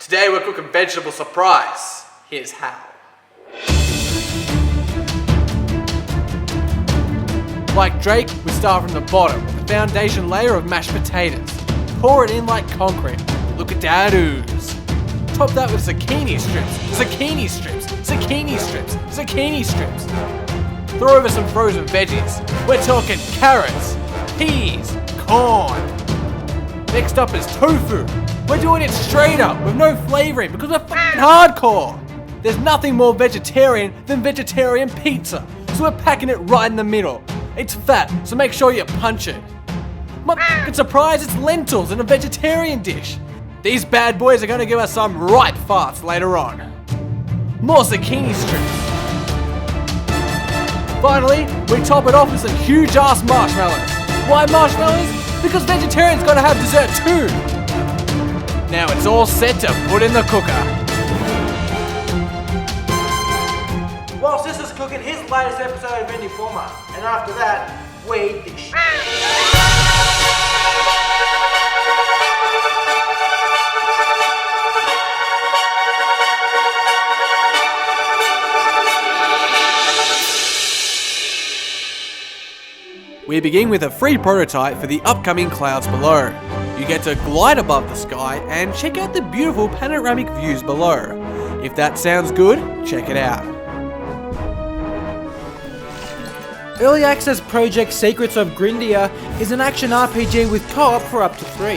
Today we're cooking vegetable surprise. Here's how. Like Drake, we start from the bottom with the foundation layer of mashed potatoes. Pour it in like concrete. Look at that ooze. Top that with zucchini strips, zucchini strips, zucchini strips, zucchini strips. Throw over some frozen veggies. We're talking carrots, peas, corn. Next up is tofu. We're doing it straight up with no flavoring because we're f***ing hardcore. There's nothing more vegetarian than vegetarian pizza, so we're packing it right in the middle. It's fat, so make sure you punch it. My f***ing surprise, it's lentils in a vegetarian dish. These bad boys are gonna give us some right farts later on. More zucchini strips. Finally, we top it off with some huge ass marshmallows. Why marshmallows? Because vegetarians gotta have dessert too. Now it's all set to put in the cooker. Whilst this is cooking, here's the latest episode of Indie Format. And after that, we eat this shit. We begin with a free prototype for the upcoming clouds below. You get to glide above the sky and check out the beautiful panoramic views below. If that sounds good, check it out. Early access project Secrets of Grindia is an action RPG with co-op for up to 3.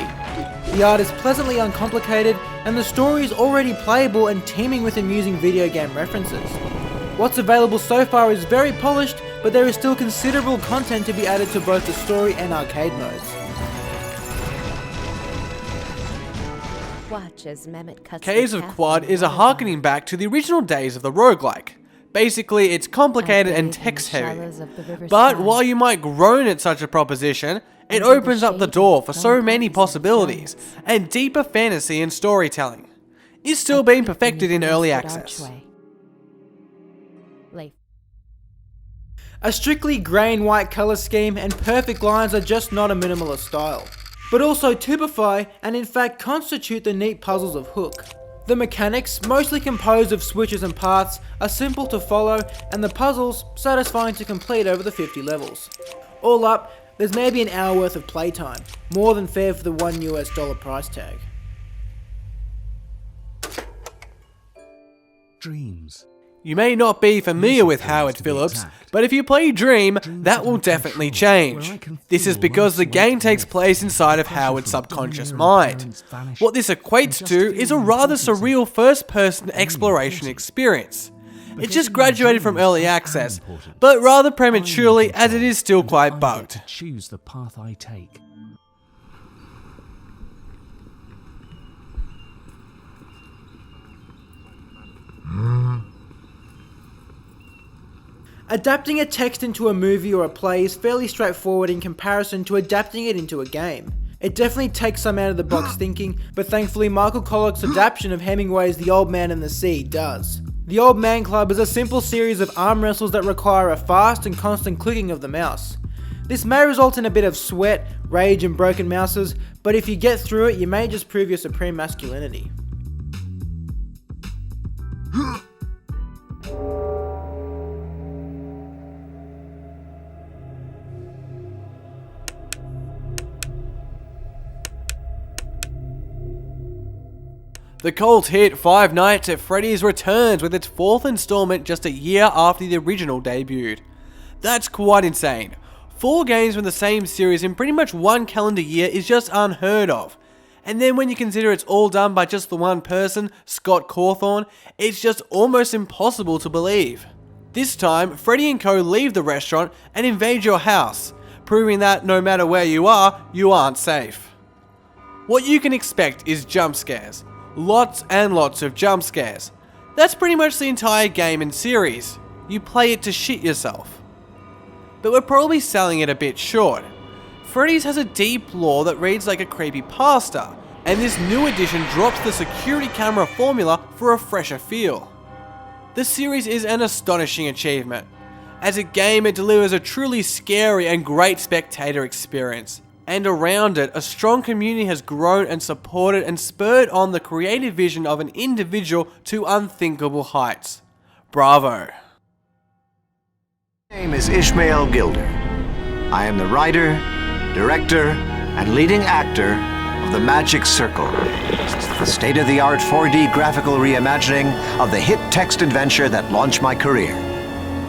The art is pleasantly uncomplicated and the story is already playable and teeming with amusing video game references. What's available so far is very polished, but there is still considerable content to be added to both the story and arcade modes. Watch as Mehmet cuts Caves of Quad is a harkening back to the original days of the roguelike. Basically, it's complicated and text heavy. But while you might groan at such a proposition, it opens up the door for so many possibilities and deeper fantasy and storytelling. It's still being perfected in early access. A strictly grey and white colour scheme and perfect lines are just not a minimalist style, but also typify and in fact constitute the neat puzzles of Hook. The mechanics, mostly composed of switches and paths, are simple to follow and the puzzles satisfying to complete over the 50 levels. All up, there's maybe an hour worth of playtime, more than fair for the $1 price tag. Dreams. You may not be familiar with Howard Phillips, but if you play Dream, that will definitely change. This is because the game takes place inside of Howard's subconscious mind. What this equates to is a rather surreal first-person exploration experience. It just graduated from early access, but rather prematurely as it is still quite bugged. Choose the path I take. Adapting a text into a movie or a play is fairly straightforward in comparison to adapting it into a game. It definitely takes some out of the box thinking, but thankfully Michael Collick's adaptation of Hemingway's The Old Man and the Sea does. The Old Man Club is a simple series of arm wrestles that require a fast and constant clicking of the mouse. This may result in a bit of sweat, rage and broken mouses, but if you get through it you may just prove your supreme masculinity. The cult hit Five Nights at Freddy's returns with its 4th installment just a year after the original debuted. That's quite insane. 4 games from the same series in pretty much one calendar year is just unheard of. And then when you consider it's all done by just the one person, Scott Cawthon, it's just almost impossible to believe. This time, Freddy and co leave the restaurant and invade your house, proving that no matter where you aren't safe. What you can expect is jump scares. Lots and lots of jump scares. That's pretty much the entire game and series. You play it to shit yourself. But we're probably selling it a bit short. Freddy's has a deep lore that reads like a creepypasta, and this new edition drops the security camera formula for a fresher feel. The series is an astonishing achievement. As a game, it delivers a truly scary and great spectator experience. And around it, a strong community has grown and supported and spurred on the creative vision of an individual to unthinkable heights. Bravo. My name is Ishmael Gilder. I am the writer, director, and leading actor of The Magic Circle, the state-of-the-art 4D graphical reimagining of the hit text adventure that launched my career.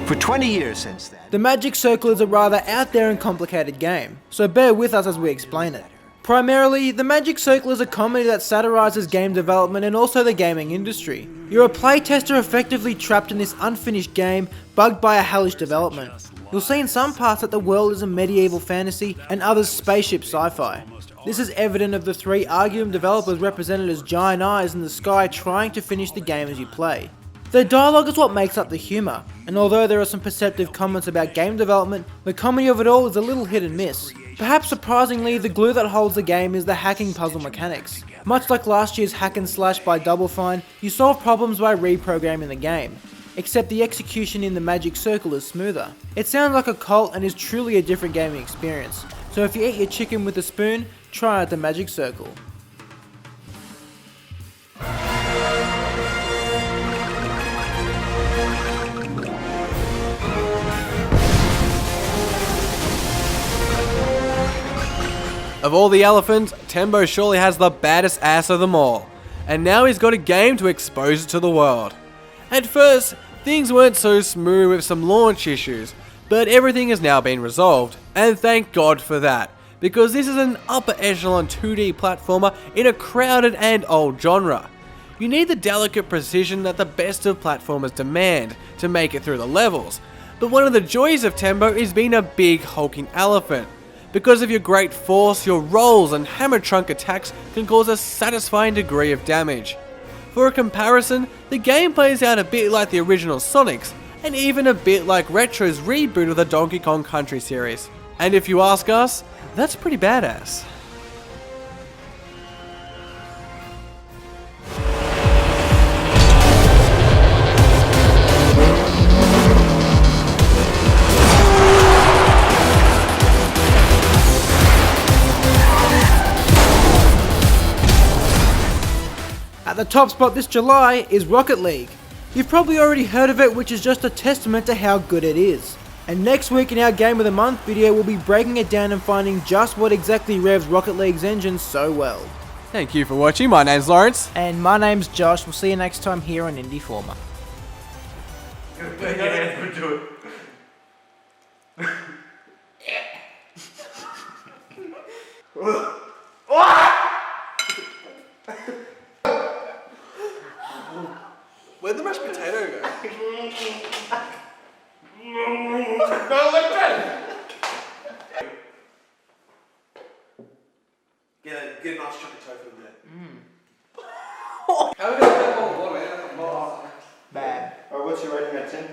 For 20 years since then. The Magic Circle is a rather out there and complicated game, so bear with us as we explain it. Primarily, The Magic Circle is a comedy that satirizes game development and also the gaming industry. You're a playtester effectively trapped in this unfinished game, bugged by a hellish development. You'll see in some parts that the world is a medieval fantasy and others spaceship sci-fi. This is evident of the three Argum developers represented as giant eyes in the sky trying to finish the game as you play. Their dialogue is what makes up the humour, and although there are some perceptive comments about game development, the comedy of it all is a little hit and miss. Perhaps surprisingly, the glue that holds the game is the hacking puzzle mechanics. Much like last year's Hack and Slash by Double Fine, you solve problems by reprogramming the game, except the execution in the Magic Circle is smoother. It sounds like a cult and is truly a different gaming experience, so if you eat your chicken with a spoon, try out the Magic Circle. Of all the elephants, Tembo surely has the baddest ass of them all, and now he's got a game to expose it to the world. At first, things weren't so smooth with some launch issues, but everything has now been resolved, and thank God for that, because this is an upper echelon 2D platformer in a crowded and old genre. You need the delicate precision that the best of platformers demand to make it through the levels, but one of the joys of Tembo is being a big hulking elephant. Because of your great force, your rolls and hammer trunk attacks can cause a satisfying degree of damage. For a comparison, the game plays out a bit like the original Sonics, and even a bit like Retro's reboot of the Donkey Kong Country series. And if you ask us, that's pretty badass. At the top spot this July is Rocket League. You've probably already heard of it, which is just a testament to how good it is. And next week in our Game of the Month video, we'll be breaking it down and finding just what exactly revs Rocket League's engine so well. Thank you for watching, my name's Lawrence. And my name's Josh, we'll see you next time here on Indie Former. Where'd the mashed potato go? Get a nice chunk of tofu in there. How are we going to put more water in? Bad. Alright, what's your rating out of 10?